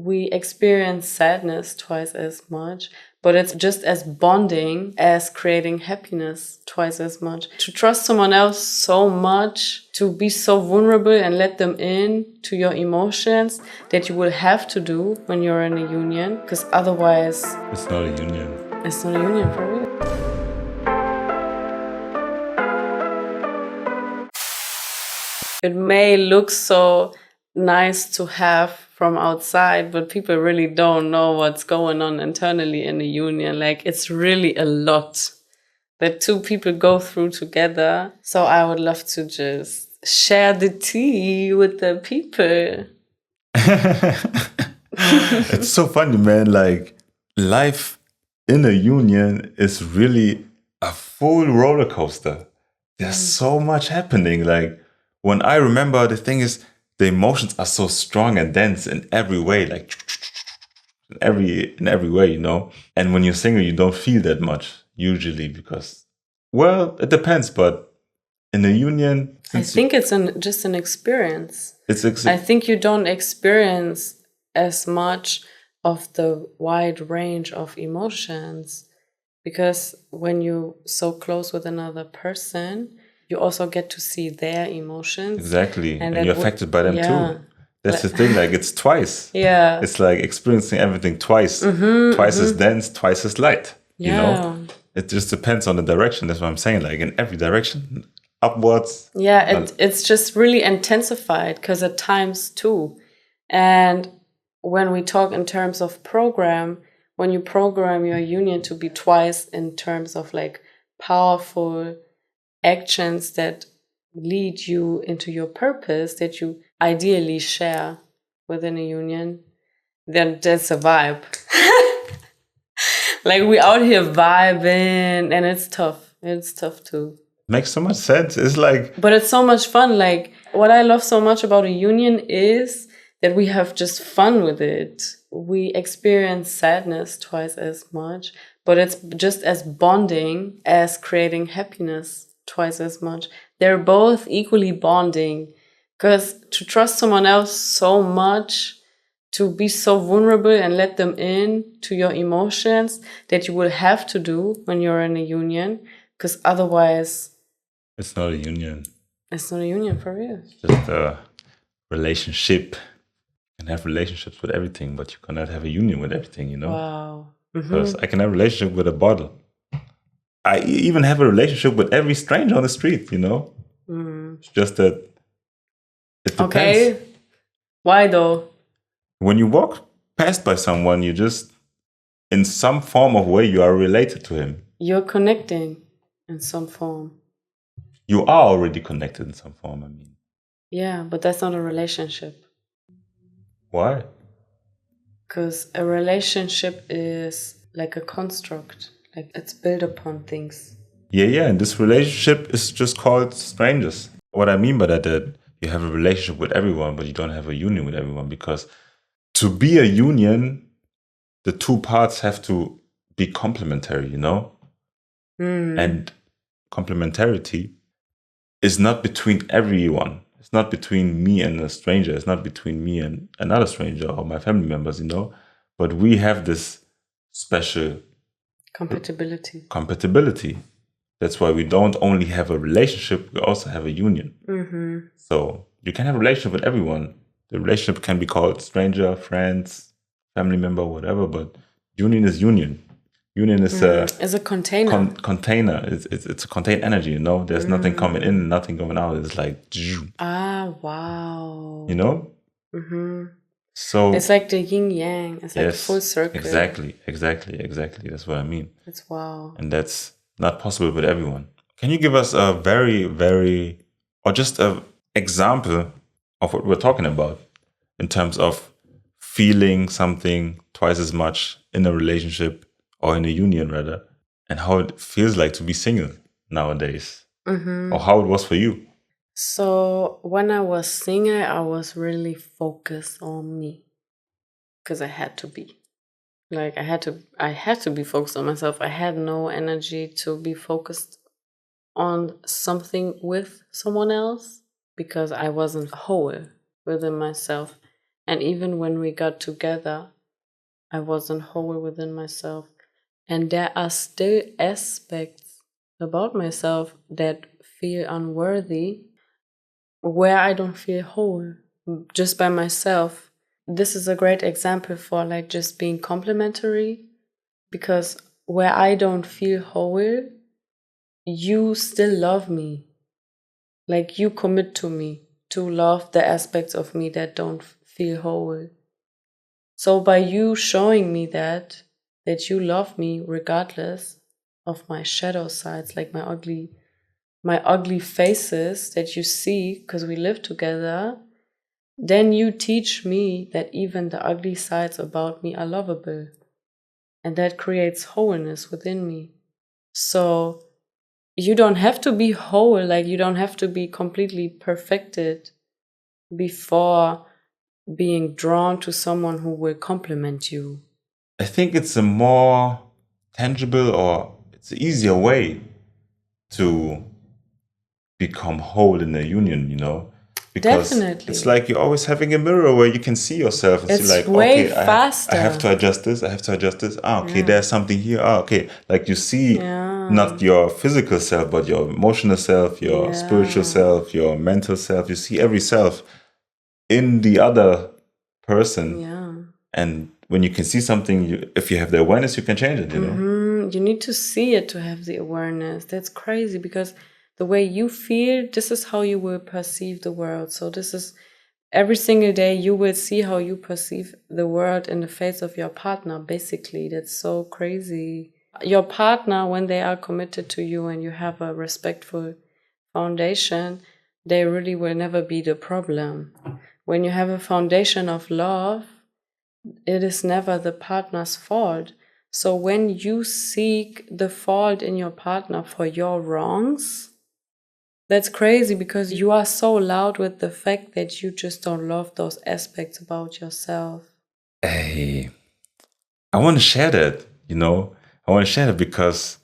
we experience sadness twice as much, but it's just as bonding as creating happiness twice as much. To trust someone else so much, to be so vulnerable and let them in to your emotions that you will have to do when you're in a union, because otherwise It's not a union. it's not a union for real. It may look so nice to have from outside, but people really don't know what's going on internally in a union. Like, it's really a lot that two people go through together. So I would love to just share the tea with the people. It's so funny, man. Like, life in a union is really a full roller coaster. There's so much happening. Like, when I remember, the thing is, the emotions are so strong and dense in every way, like in every way, you know. And when you're single, you don't feel that much usually because, well, it depends. But in a union, I think it's just an experience. It's I think you don't experience as much of the wide range of emotions, because when you're so close with another person, you also get to see their emotions. Exactly. And you're affected by them too. That's the thing, like, it's twice. Yeah. It's like experiencing everything twice. Twice as dense, twice as light. You know? It just depends on the direction. That's what I'm saying. Like, in every direction, upwards. Yeah, it's just really intensified because at times too. And when we talk in terms of program, when you program your union to be twice in terms of like powerful actions that lead you into your purpose that you ideally share within a union, then that's a vibe. Like, we out here vibing, and it's tough. It's tough too. Makes so much sense. It's like, but it's so much fun. Like, what I love so much about a union is that we have just fun with it. We experience sadness twice as much, but it's just as bonding as creating happiness twice as much. They're both equally bonding, because to trust someone else so much, to be so vulnerable and let them in to your emotions that you will have to do when you're in a union, because otherwise it's not a union. It's not a union for real. It's just a relationship. You can have relationships with everything, but you cannot have a union with everything, you know? Wow. Because I can have a relationship with a bottle. I even have a relationship with every stranger on the street, you know? It's just that it depends. Okay. Why though? When you walk past by someone, you just, in some form of way, you are related to him. You're connecting in some form. You are already connected in some form, I mean. Yeah, but that's not a relationship. Why? Because a relationship is like a construct. Like, it's built upon things. Yeah, and this relationship is just called strangers. What I mean by that you have a relationship with everyone, but you don't have a union with everyone, because to be a union, the two parts have to be complementary, you know? And complementarity is not between everyone. It's not between me and a stranger. It's not between me and another stranger or my family members, you know? But we have this special compatibility. That's why we don't only have a relationship, we also have a union. So you can have a relationship with everyone. The relationship can be called stranger, friends, family member, whatever, but union is union. Union is a container. Container. It's a contained energy, you know? There's nothing coming in, nothing going out. It's like... Wow. You know? So it's like the yin-yang. It's like a full circle. Exactly. That's what I mean. It's wow. And that's not possible with everyone. Can you give us a very, or just an example of what we're talking about in terms of feeling something twice as much in a relationship or in a union rather, and how it feels like to be single nowadays, or how it was for you? So when I was single, I was really focused on me, because I had to be. Like, I had to be focused on myself. I had no energy to be focused on something with someone else, because I wasn't whole within myself. And even when we got together, I wasn't whole within myself. And there are still aspects about myself that feel unworthy, where I don't feel whole just by myself. This is a great example for like just being complimentary, because where I don't feel whole, you still love me. Like you commit to me to love the aspects of me that don't feel whole. So by you showing me that you love me regardless of my shadow sides, like my ugly faces that you see because we live together, then you teach me that even the ugly sides about me are lovable. And that creates wholeness within me. So you don't have to be whole, like you don't have to be completely perfected before being drawn to someone who will compliment you. I think it's a more tangible, or it's an easier way to become whole in a union, you know? Because Definitely. it's like you're always having a mirror where you can see yourself and It's see like, way okay, faster. I have to adjust this, I have to adjust this. Okay, there's something here. Okay. Like you see not your physical self, but your emotional self, your spiritual self, your mental self. You see every self in the other person. Yeah. And when you can see something, if you have the awareness, you can change it, you know? You need to see it to have the awareness. That's crazy, because the way you feel, this is how you will perceive the world. So this is every single day you will see how you perceive the world in the face of your partner, basically. That's so crazy. Your partner, when they are committed to you and you have a respectful foundation, they really will never be the problem. When you have a foundation of love, it is never the partner's fault. So when you seek the fault in your partner for your wrongs, that's crazy, because you are so loud with the fact that you just don't love those aspects about yourself. Hey, I want to share that, you know? I want to share that because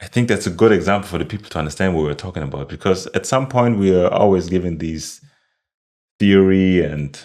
I think that's a good example for the people to understand what we're talking about. Because at some point we are always given these theory, and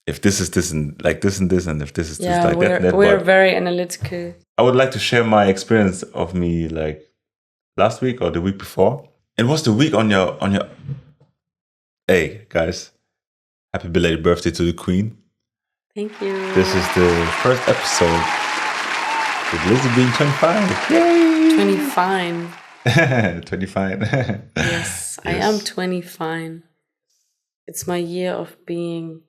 if this is this and like this and this, and if this is this like that. We're very analytical. I would like to share my experience of me like last week or the week before. It was the week on your. Hey guys, happy belated birthday to the Queen. Thank you. This is the first episode with Lizzie being 25. Yay! 25. 25. Yes, I am 25. It's my year of being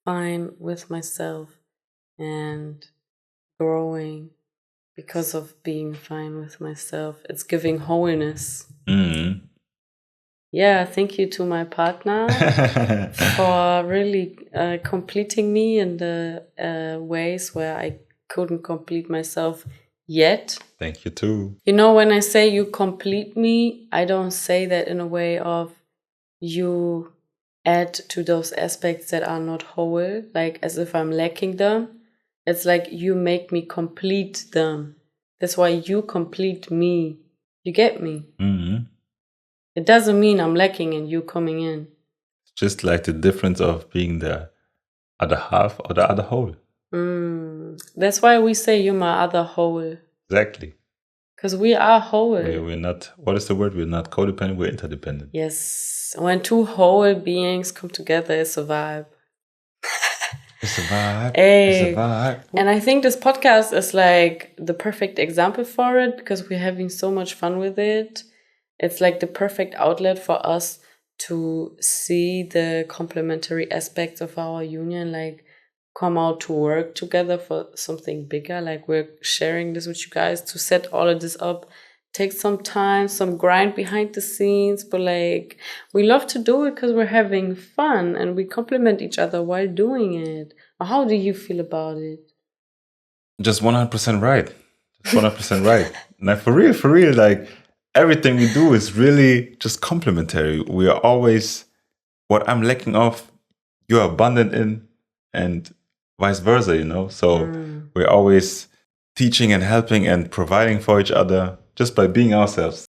fine with myself and growing because of being fine with myself. It's giving wholeness. Mm. Yeah, thank you to my partner for really completing me in the ways where I couldn't complete myself yet. Thank you too. You know, when I say you complete me, I don't say that in a way of you add to those aspects that are not whole, like as if I'm lacking them. It's like you make me complete them. That's why you complete me. You get me? Mm-hmm. It doesn't mean I'm lacking and you coming in. Just like the difference of being the other half or the other whole. That's why we say you're my other whole. Exactly. Because we are whole. We're not, what is the word? We're not codependent, we're interdependent. Yes. When two whole beings come together, it's a vibe. It's a vibe. Hey. It's a vibe. And I think this podcast is like the perfect example for it, because we're having so much fun with it. It's like the perfect outlet for us to see the complementary aspects of our union, like come out to work together for something bigger. Like we're sharing this with you guys to set all of this up. Takes some time, some grind behind the scenes, but like we love to do it because we're having fun and we compliment each other while doing it. How do you feel about it? Just 100% right. Just 100% right. Like for real, like everything we do is really just complementary. We are always, what I'm lacking of, you're abundant in, and vice versa, you know? So we're always teaching and helping and providing for each other just by being ourselves.